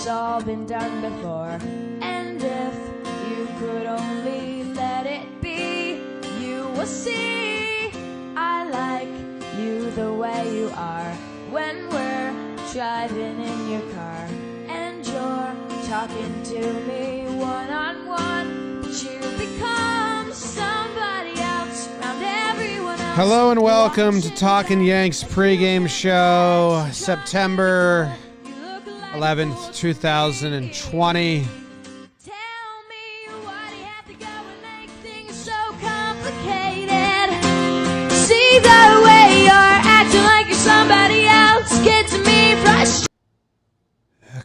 it's all been done before. And if you could only let it be, you will see I like you the way you are. When we're driving in your car and you're talking to me one-on-one, but you become somebody else around everyone else. Hello and welcome to Talkin Yanks pregame show, September 11th, 2020. Tell me why do you have to go and make things so complicated? See the way you're acting like you're somebody else gets me frustrated.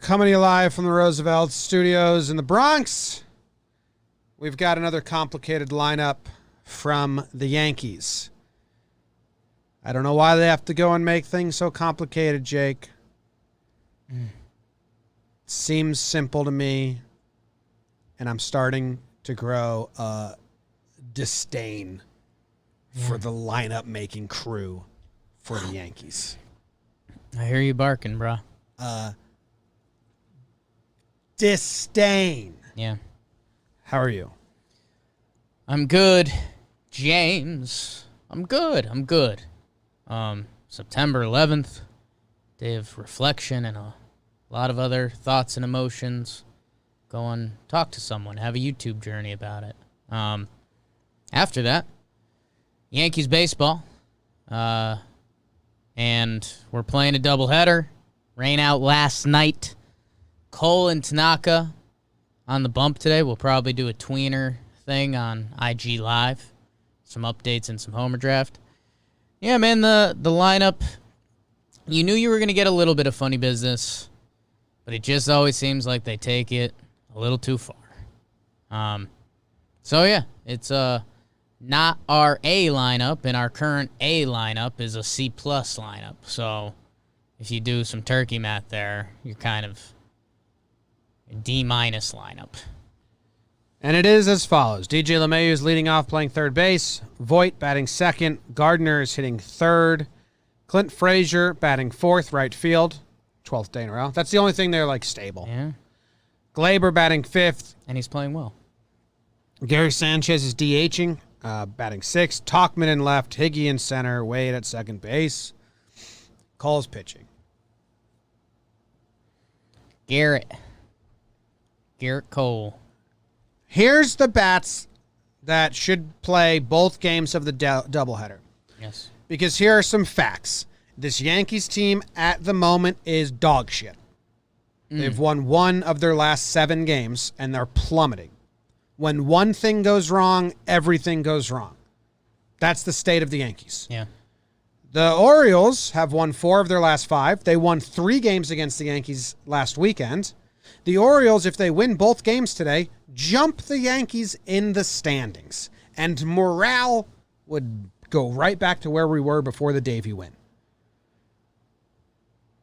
Coming to you live from the Roosevelt Studios in the Bronx. We've got another complicated lineup from the Yankees. I don't know why they have to go and make things so complicated, Jake. Seems simple to me, and I'm starting to grow a disdain for the lineup-making crew for the Yankees. I hear you barking, bro. Disdain. Yeah. How are you? I'm good, James. I'm good. September 11th, day of reflection and a lot of other thoughts and emotions. Go and talk to someone. Have a YouTube journey about it. After that, Yankees baseball. And we're playing a doubleheader. Rain out last night. Cole and Tanaka on the bump today. We'll probably do a tweener thing on IG Live. Some updates and some homer draft. Yeah, man, the lineup, you knew you were going to get a little bit of funny business, but it just always seems like they take it a little too far. So, yeah, it's not our A lineup, and our current A lineup is a C+ lineup. So if you do some turkey math there, you're kind of a D- lineup. And it is as follows. DJ LeMahieu is leading off playing third base. Voit batting second. Gardner is hitting third. Clint Frazier batting fourth, right field. 12th day in a row. That's the only thing they're, stable. Yeah. Glaber batting fifth. And he's playing well. Gary Sanchez is DHing, batting sixth. Talkman in left. Higgy in center. Wade at second base. Cole's pitching. Garrett Cole. Here's the bats that should play both games of the doubleheader. Yes. Because here are some facts. This Yankees team at the moment is dog shit. They've won one of their last 7 games, and they're plummeting. When one thing goes wrong, everything goes wrong. That's the state of the Yankees. Yeah. The Orioles have won 4 of their last 5. They won 3 games against the Yankees last weekend. The Orioles, if they win both games today, jump the Yankees in the standings. And morale would go right back to where we were before the Davey win.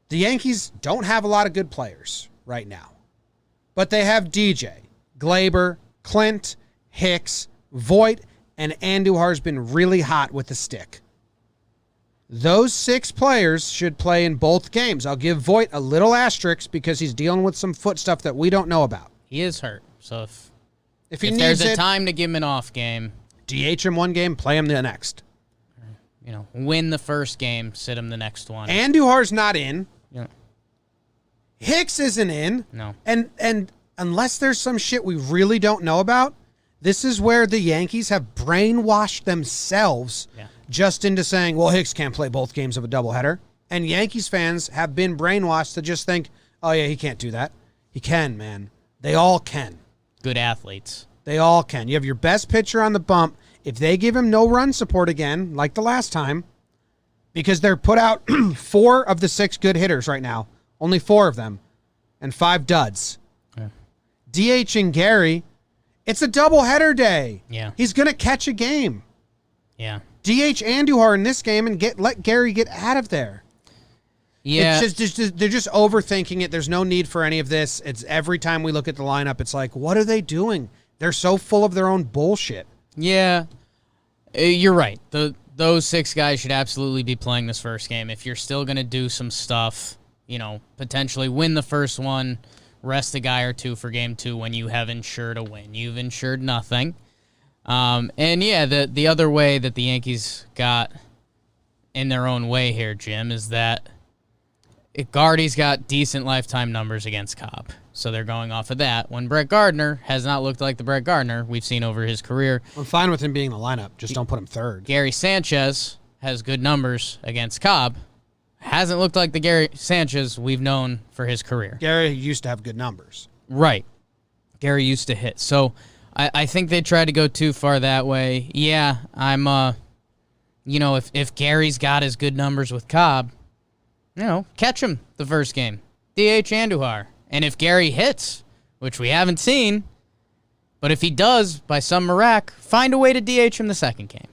The Yankees don't have a lot of good players right now. But they have DJ, Glaber, Clint, Hicks, Voit, and Andujar's been really hot with the stick. Those 6 players should play in both games. I'll give Voit a little asterisk because he's dealing with some foot stuff that we don't know about. He is hurt. So if there's a time to give him an off game, DH him one game, play him the next. Win the first game, sit him the next one. Andujar's not in. Yeah. Hicks isn't in. No. And unless there's some shit we really don't know about, this is where the Yankees have brainwashed themselves just into saying, well, Hicks can't play both games of a doubleheader. And Yankees fans have been brainwashed to just think, oh, yeah, he can't do that. He can, man. They all can. Good athletes. They all can. You have your best pitcher on the bump. If they give him no run support again, like the last time, because they're put out 4 of the 6 good hitters right now, only 4 of them, and 5 duds. Yeah. DHing Gary, it's a doubleheader day. Yeah. He's going to catch a game. Yeah. DH Andujar in this game and let Gary get out of there. Yeah. It's just they're just overthinking it. There's no need for any of this. It's every time we look at the lineup, it's like, what are they doing? They're so full of their own bullshit. Yeah. You're right. Those 6 guys should absolutely be playing this first game. If you're still going to do some stuff, potentially win the first one, rest a guy or two for game 2 when you have insured a win. You've insured nothing. And yeah, the other way that the Yankees got in their own way here, Jim, is that Gardy's got decent lifetime numbers against Cobb. So they're going off of that. When Brett Gardner has not looked like the Brett Gardner we've seen over his career. I'm fine with him being in the lineup. Just don't put him third. Gary Sanchez has good numbers against Cobb. Hasn't looked like the Gary Sanchez we've known for his career. Gary used to have good numbers. Right. Gary used to hit. So I think they tried to go too far that way. Yeah, I'm, if Gary's got his good numbers with Cobb, catch him the first game. DH Andujar. And if Gary hits, which we haven't seen, but if he does, by some miracle, find a way to DH him the second game.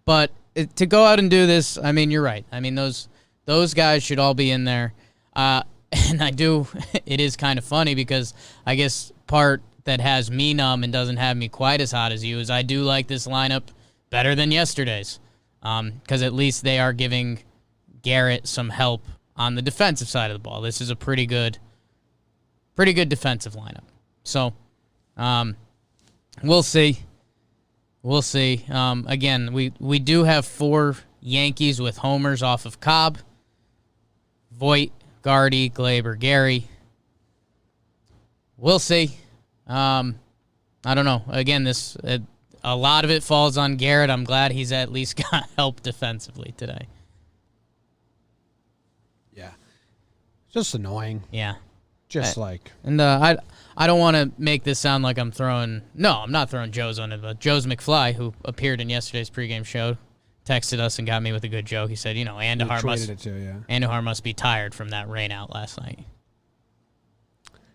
But to go out and do this, I mean, you're right. I mean, those guys should all be in there. And it is kind of funny because I guess part that has me numb and doesn't have me quite as hot as you is I do like this lineup better than yesterday's. Because at least they are giving Garrett some help on the defensive side of the ball. This is a pretty good defensive lineup. So, we'll see. We'll see. Again, we do have 4 Yankees with homers off of Cobb. Voit, Gardy, Glaber, Gary. We'll see. I don't know. Again, a lot of it falls on Garrett. I'm glad he's at least got help defensively today. Yeah. Just annoying. Yeah. And I don't want to make this sound like I'm not throwing Joe's under the Joe's McFly, who appeared in yesterday's pregame show, texted us and got me with a good joke. He said, Andujar must be tired from that rain out last night.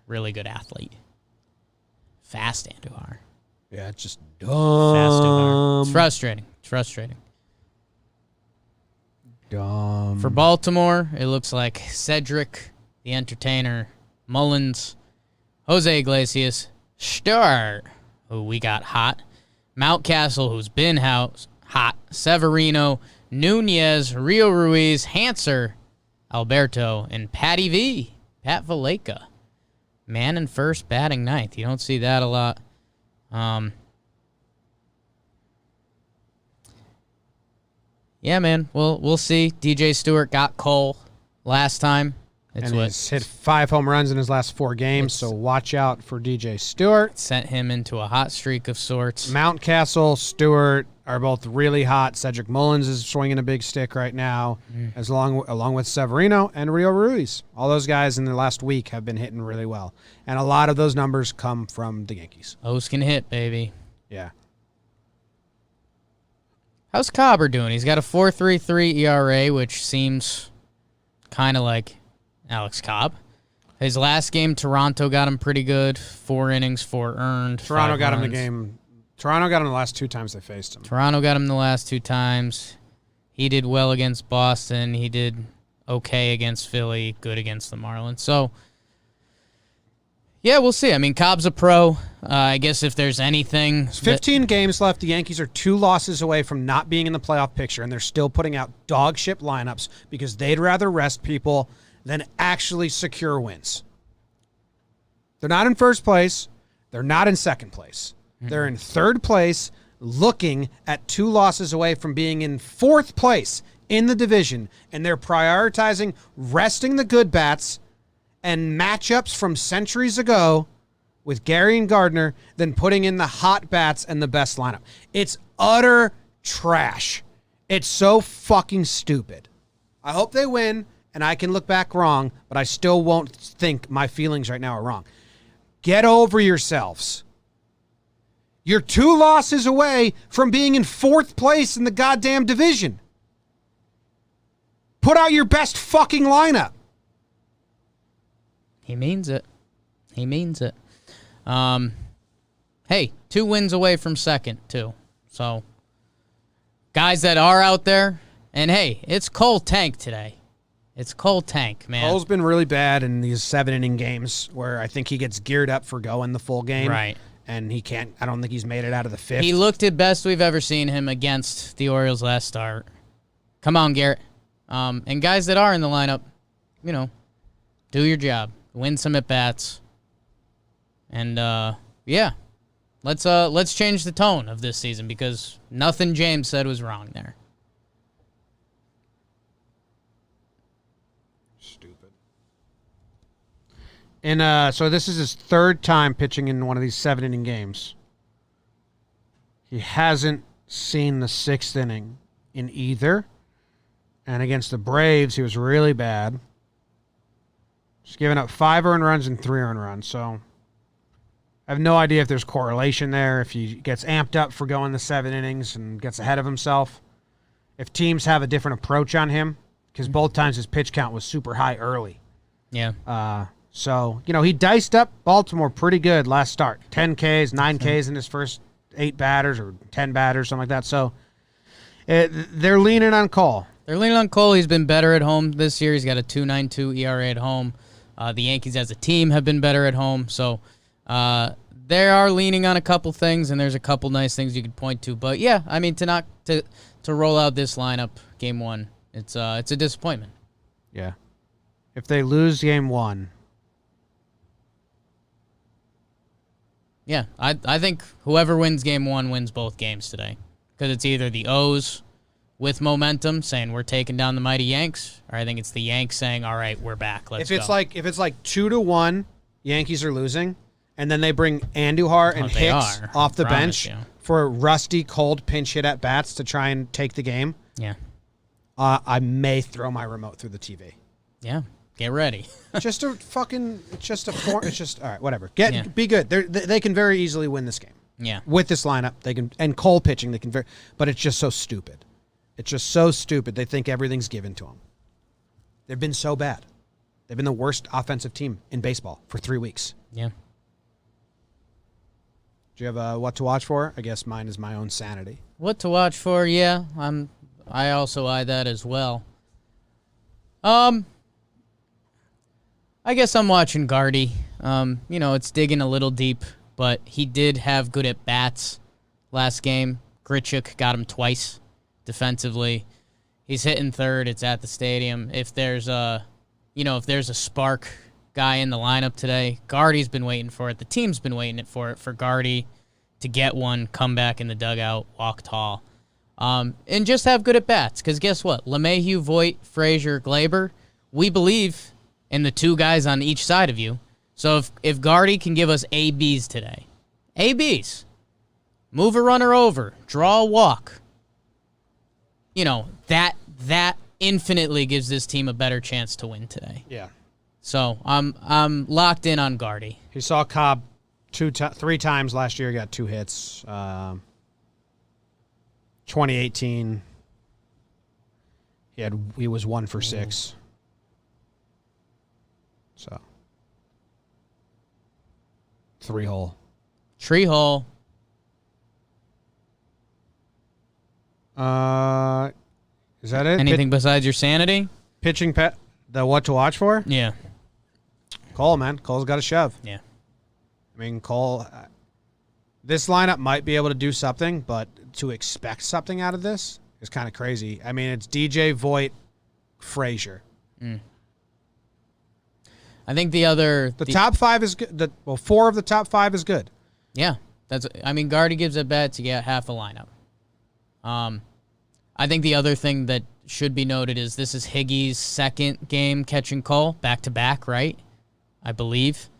Really good athlete. Fast Andujar. Yeah, it's just Fast Andujar. It's frustrating. Dumb. For Baltimore, it looks like Cedric, the Entertainer, Mullins, Jose Iglesias, Stewart, who we got hot, Mountcastle, who's been hot, Severino, Nunez, Rio Ruiz, Hanser, Alberto, and Patty V, Pat Valaika. Man in first, batting ninth. You don't see that a lot. Yeah, man. We'll see. DJ Stewart got Cole last time. He's hit 5 home runs in his last 4 games, so watch out for DJ Stewart. Sent him into a hot streak of sorts. Mountcastle, Stewart are both really hot. Cedric Mullins is swinging a big stick right now, along with Severino and Rio Ruiz. All those guys in the last week have been hitting really well, and a lot of those numbers come from the Yankees. Those can hit, baby. Yeah. How's Cobber doing? He's got a 4.33 ERA, which seems kind of like Alex Cobb. His last game, Toronto got him pretty good. 4 innings, 4 earned. Toronto got him the game. Toronto got him the last 2 times they faced him. Toronto got him the last 2 times. He did well against Boston. He did okay against Philly, good against the Marlins. So, yeah, we'll see. I mean, Cobb's a pro. I guess if there's anything... There's 15 games left. The Yankees are 2 losses away from not being in the playoff picture, and they're still putting out dog shit lineups because they'd rather rest people than actually secure wins. They're not in first place. They're not in second place. They're in third place, looking at 2 losses away from being in 4th place in the division, and they're prioritizing resting the good bats and matchups from centuries ago with Gary and Gardner than putting in the hot bats and the best lineup. It's utter trash. It's so fucking stupid. I hope they win, and I can look back wrong, but I still won't think my feelings right now are wrong. Get over yourselves. You're 2 losses away from being in 4th place in the goddamn division. Put out your best fucking lineup. He means it. He means it. Hey, 2 wins away from second, too. So, guys that are out there, and hey, it's Cole Tank today. It's Cole Tank, man. Cole's been really bad in these 7-inning games where I think he gets geared up for going the full game. Right. And he can't, I don't think he's made it out of the 5th. He looked at best we've ever seen him against the Orioles last start. Come on, Garrett. And guys that are in the lineup, do your job. win some at bats, and yeah, let's change the tone of this season because nothing James said was wrong there. Stupid. And so this is his third time pitching in one of these 7-inning games. He hasn't seen the 6th inning in either. And against the Braves, he was really bad. Just giving up 5 earned runs and 3 earned runs. So I have no idea if there's correlation there, if he gets amped up for going the 7 innings and gets ahead of himself. If teams have a different approach on him, because both times his pitch count was super high early. Yeah. So, he diced up Baltimore pretty good last start. 10 Ks, 9 Ks in his first 8 batters or 10 batters, something like that. So they're leaning on Cole. They're leaning on Cole. He's been better at home this year. He's got a 2.92 ERA at home. The Yankees as a team have been better at home. So they are leaning on a couple things, and there's a couple nice things you could point to. But, yeah, I mean, to roll out this lineup game 1, it's a disappointment. Yeah. If they lose game 1. Yeah, I think whoever wins game 1 wins both games today. Because it's either the O's with momentum saying we're taking down the mighty Yanks, or I think it's the Yanks saying, all right, we're back. Let's go. If it's like 2-1, Yankees are losing, and then they bring Andujar and Hicks off the bench for rusty, cold pinch hit at bats to try and take the game. Yeah. I may throw my remote through the TV. Yeah. Get ready. All right, whatever. Be good. They can very easily win this game. Yeah. With this lineup, they can, and Cole pitching, they can but it's just so stupid. It's just so stupid. They think everything's given to them. They've been so bad. They've been the worst offensive team in baseball for 3 weeks. Yeah. Do you have what to watch for? I guess mine is my own sanity. What to watch for? Yeah, I also eye that as well. I guess I'm watching Gardy. It's digging a little deep, but he did have good at bats last game. Grichuk got him twice defensively. He's hitting third. It's at the stadium. If there's a spark guy in the lineup today, Gardy's been waiting for it. The team's been waiting for it for Gardy to get one, come back in the dugout, walk tall, and just have good at bats. Because guess what? LeMahieu, Voit, Frazier, Glaber, we believe in the 2 guys on each side of you. So if Gardy can give us ABs today, ABs, move a runner over, draw a walk, that infinitely gives this team a better chance to win today. Yeah. So I'm locked in on Gardy. He saw Cobb 3 times last year. He got 2 hits. 2018, he was 1 for 6. So 3 hole. Tree hole. Is that it? Anything besides your sanity? Pitching pet. The what to watch for? Yeah. Cole, man. Cole's got a shove. Yeah. I mean, Cole, this lineup might be able to do something, but to expect something out of this is kind of crazy. I mean, it's DJ, Voit, Frazier. I think the top 5 is good. 4 of the top 5 is good. Yeah. Gardy gives at bats, you get half a lineup. I think the other thing that should be noted is this is Higgy's second game catching Cole, back-to-back, right? I believe.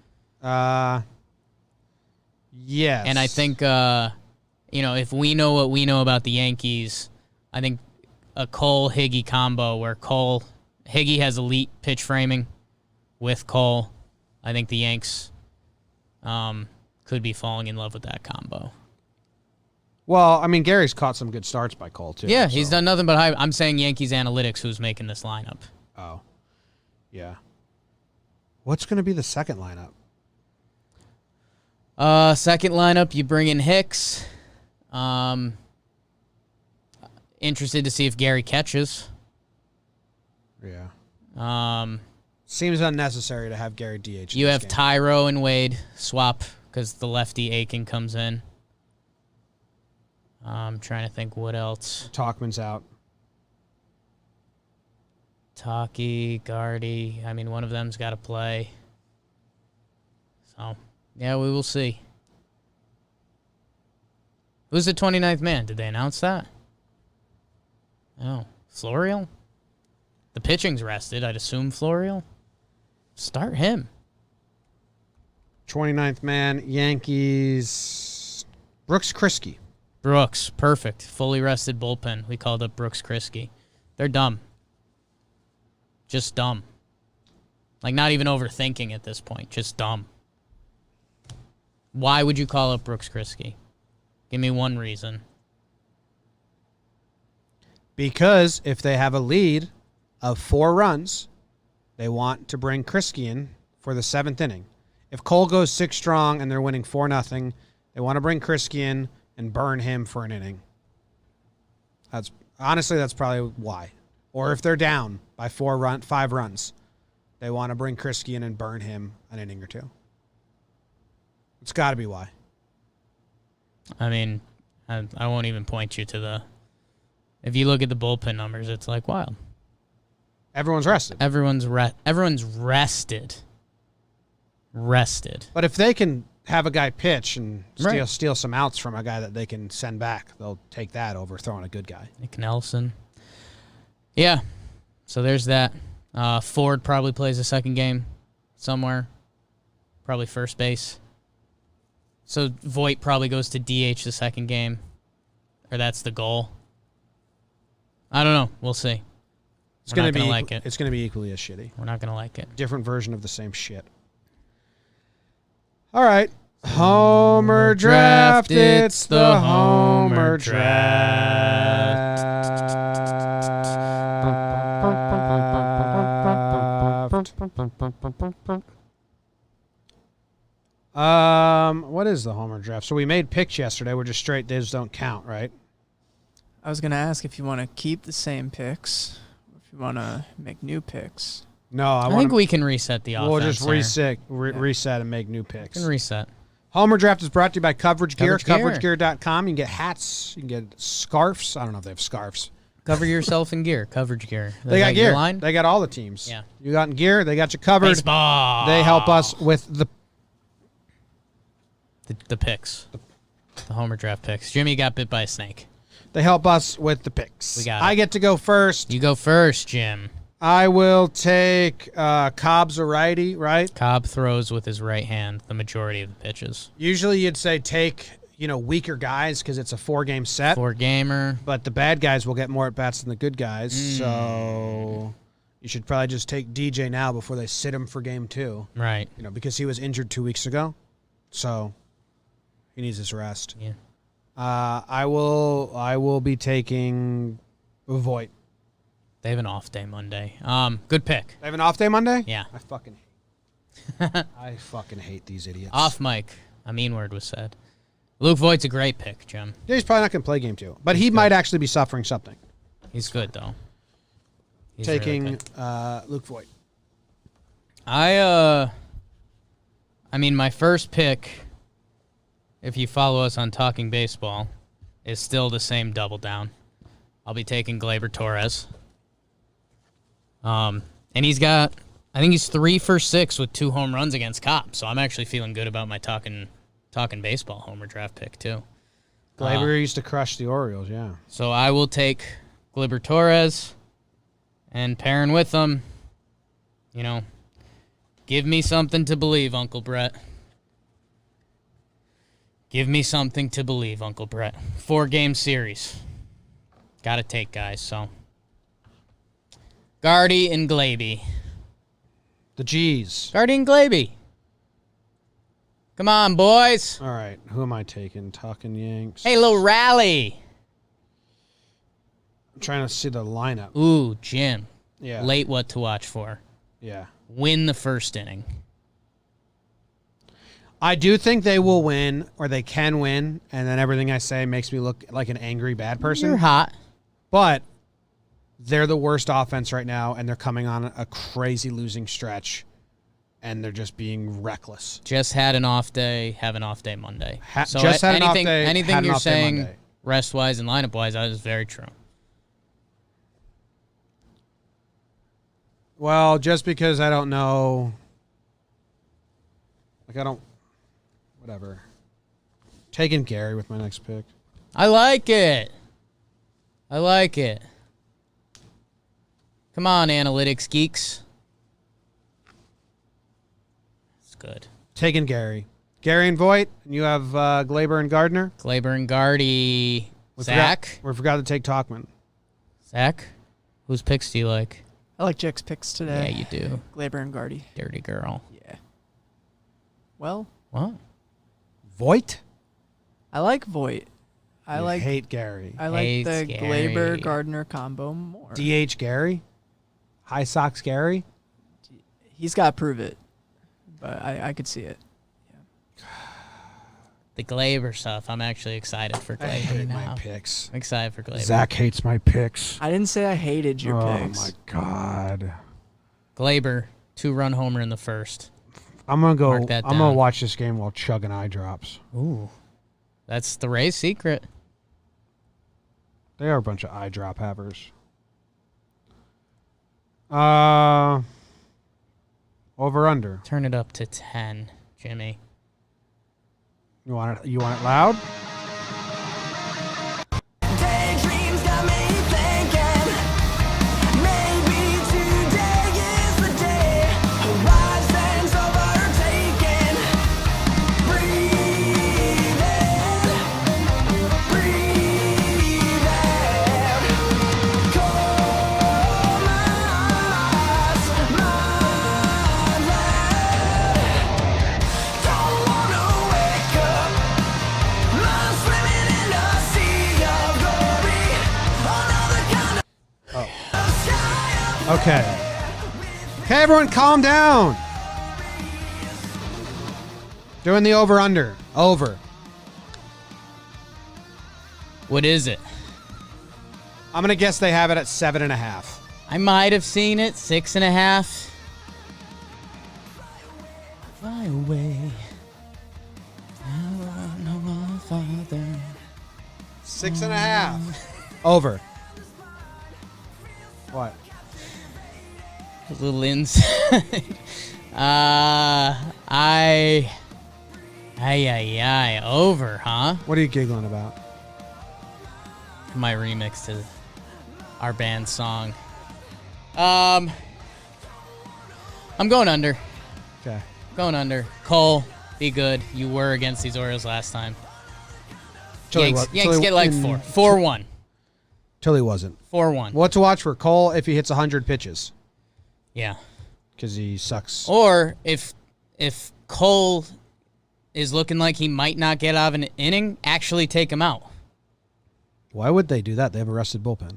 Yes. And I think, if we know what we know about the Yankees, I think a Cole-Higgy combo where Higgy has elite pitch framing with Cole, I think the Yanks could be falling in love with that combo. Well, I mean, Gary's caught some good starts by Cole, too. Yeah, he's done nothing but hype. I'm saying Yankees Analytics who's making this lineup. Oh, yeah. What's going to be the second lineup? Second lineup, you bring in Hicks. Interested to see if Gary catches. Yeah. Seems unnecessary to have Gary DH. You have Tyro and Wade swap because the lefty Aiken comes in. I'm trying to think what else. Talkman's out. Talkie, Gardy. I mean, one of them's got to play. Oh, yeah, we will see. Who's the 29th man? Did they announce that? Oh, Florial? The pitching's rested. I'd assume Florial. Start him. 29th man, Yankees. Brooks Kriske. Brooks, perfect. Fully rested bullpen. We called up Brooks Kriske. They're dumb. Just dumb. Like, not even overthinking at this point. Just dumb. Why would you call up Brooks Kriske? Give me one reason. Because if they have a lead of 4 runs, they want to bring Kriske in for the 7th inning. If Cole goes 6 strong and they're winning 4-0, they want to bring Kriske in and burn him for an inning. That's probably why. Or if they're down by 5 runs, they want to bring Kriske in and burn him an inning or 2. It's got to be why. I mean, I won't even point you to the... If you look at the bullpen numbers, it's like, wow. Everyone's rested. Everyone's rested. Rested. But if they can have a guy pitch and steal some outs from a guy that they can send back, they'll take that over throwing a good guy. Nick Nelson. Yeah. So there's that. Ford probably plays a second game somewhere. Probably first base. So Voit probably goes to DH the second game. Or that's the goal. I don't know. We'll see. It's going to be like it. It's going to be equally as shitty. We're not going to like it. Different version of the same shit. All right. Homer draft. It's the Homer draft. What is the Homer draft? So we made picks yesterday. We're just straight. Those don't count, right? I was going to ask if you want to keep the same picks, or if you want to make new picks. No, I think we can reset the offense. We'll just reset and make new picks. We can reset. Homer Draft is brought to you by Coverage Gear. CoverageGear.com. You can get hats. You can get scarves. I don't know if they have scarves. Cover yourself in gear. Coverage Gear. They got gear. They got all the teams. Yeah. You got in gear. They got you covered. Baseball. They help us with the picks. The Homer Draft picks. Jimmy got bit by a snake. They help us with the picks. We got it. I get to go first. You go first, Jim. I will take Cobb's a righty, right? Cobb throws with his right hand the majority of the pitches. Usually you'd say take, weaker guys because it's a 4-game set. 4-gamer. But the bad guys will get more at-bats than the good guys. So you should probably just take DJ now before they sit him for game 2. Right. Because he was injured 2 weeks ago. So he needs his rest. Yeah. I will be taking Voit. They have an off day Monday. Good pick. They have an off day Monday? Yeah. I fucking hate these idiots. Off mic. A mean word was said. Luke Voigt's a great pick, Jim. Yeah, he's probably not going to play game 2. But he might actually be suffering something. He's good, though. He's taking really Luke Voit. I mean, my first pick, if you follow us on Talking Baseball, is still the same double down. I'll be taking Gleyber Torres. And he's got, I think he's 3 for 6 with 2 home runs against Cobb. So I'm actually feeling good about my Talking Baseball Homer Draft pick, too. Gleyber used to crush the Orioles, yeah. So I will take Gleyber Torres and pairing with them, give me something to believe, Uncle Brett. Give me something to believe, Uncle Brett. 4-game series. Got to take, guys, so. Gardy and Glaby. The G's. Gardy and Glaby. Come on, boys. All right, who am I taking? Talkin Yanks. Hey, little rally. I'm trying to see the lineup. Ooh, Jim. Yeah. Late what to watch for. Yeah. Win the first inning. I do think they will win, or they can win, and then everything I say makes me look like an angry bad person. You're hot. But they're the worst offense right now, and they're coming on a crazy losing stretch, and they're just being reckless. Just had an off day, have an off day Monday. Anything you're saying rest-wise and lineup-wise, that is very true. Well, just because I don't know, Whatever. Taking Gary with my next pick. I like it. I like it. Come on, analytics geeks. It's good. Taking Gary. Gary and Voit, and you have Glaber and Gardner. Glaber and Gardy. Zach? We forgot to take Talkman. Zach? Whose picks do you like? I like Jack's picks today. Yeah, you do. Glaber and Gardy. Dirty girl. Yeah. Well, What? Voit? I like Voit. I You like hate Gary. I like Hates the Gary. Glaber Gardner combo more. DH Gary? High Sox Gary? He's got to prove it, but I could see it. The Glaber stuff. I'm actually excited for I Glaber hate now. my picks. I'm excited for Glaber. Zach hates my picks. I didn't say I hated your Oh picks. my God. Glaber, 2-run homer in the first. I'm gonna go. Mark that I'm gonna down. watch this game while chugging eye drops. Ooh. That's the Rays' secret. They are a bunch of eye drop havers. Over under. Turn it up to 10, Jimmy. You want it? You want it loud? Daydreams got me thinking. Maybe today is the day. Horizons overtaken. Breathe in, breathe out. Cold minds, mind don't wanna wake up. Mind swimming in a sea of glory. Another kind of sky. Okay. Okay, everyone, calm down. Doing the over under. Over. What is it? I'm gonna guess they have it at 7.5. I might have seen it. 6.5. Fly away. Now I know my father. 6.5. Over. What? A little inside. Over, huh? What are you giggling about? My remix to our band's song. I'm going under. Okay. Going under. Cole, be good. You were against these Orioles last time. Till he Yanks, wa- till Yanks he- get like in- 4-1. Till he wasn't. 4-1. What to watch for Cole if he hits 100 pitches? Yeah. Because he sucks. Or if Cole is looking like he might not get out of an inning, actually take him out. Why would they do that? They have a rested bullpen.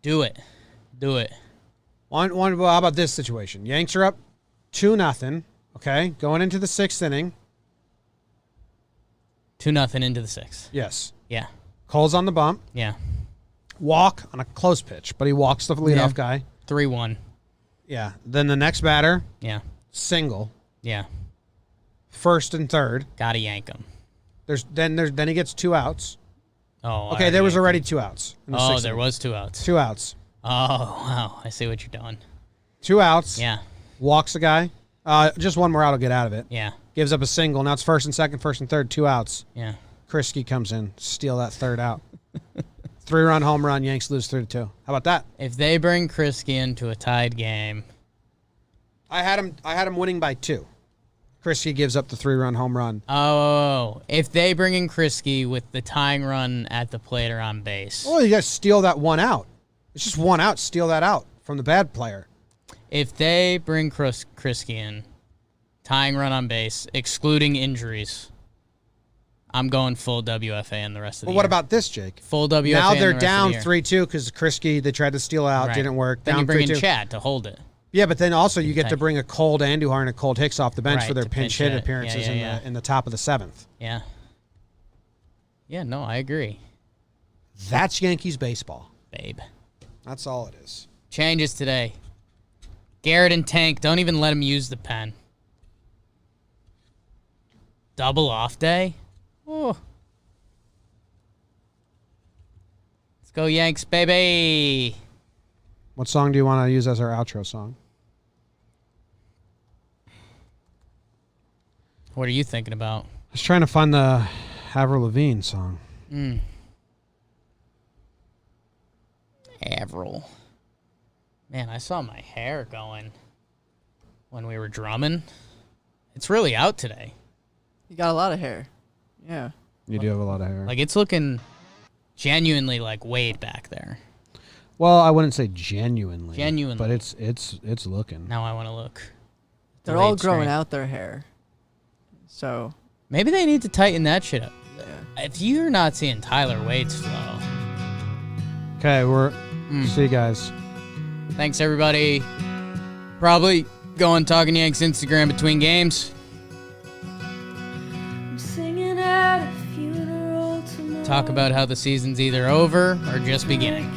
Do it. Do it. How about this situation? Yanks are up 2-0. Okay, going into the 6th inning. 2-0 into the 6th. Yes. Yeah. Cole's on the bump. Yeah. Walk on a close pitch, but he walks the leadoff guy. 3-1. Yeah. Then the next batter, Yeah. single, Yeah. first and third. Gotta yank him. Then he gets 2 outs. Oh. Okay, there was already 2 outs. In the Oh, 6th there inning. was 2 outs. 2 outs. Oh, wow. I see what you're doing. 2 outs. Yeah. Walks the guy. Just one more out will get out of it. Yeah. Gives up a single. Now it's first and second, first and third, 2 outs. Yeah. Krisky comes in, steal that third out. 3-run home run. Yanks lose 3-2. How about that? If they bring Krisky into a tied game, I had him winning by 2. Krisky gives up the 3-run home run. if they bring in Krisky with the tying run at the plate or on base, Oh, you got to steal that 1 out. It's just 1 out. Steal that out from the bad player. if they bring Krisky in, tying run on base, excluding injuries, I'm going full WFA in the rest of the Well, year. what about this, Jake? full WFA? Now in the they're rest of the down year? 3-2 because Krisky, they tried to steal out, Right. didn't work. Then Down you bring 3-2. in Chad to hold it. Yeah, but then also you get Okay. to bring a cold Andujar and a cold Hicks off the bench Right, for their to pinch pinch hit hit. appearances Yeah. in the top of the 7th. Yeah. Yeah, no, I agree, That's Yankees baseball. babe. That's all it is. Changes today. Garrett and Tank, don't even let him use the pen. Double off day? Oh. Let's go Yanks, baby. What song do you want to use as our outro song? What are you thinking about? was trying to find the Avril Lavigne song. Avril. Man, I saw my hair going when we were drumming. It's really out today. You got a lot of hair. Yeah. You do have a lot of hair. Like, it's looking genuinely like Wade back there. Well, I wouldn't say genuinely. Genuinely. But it's looking. Now I want to look. They're all growing out their hair. So maybe they need to tighten that shit up. yeah. If you're not seeing Tyler Wade's flow. Okay, see you guys. Thanks, everybody. Probably go on Talkin Yanks Instagram between games. I'm singing at a funeral tomorrow. Talk about how the season's either over or just beginning.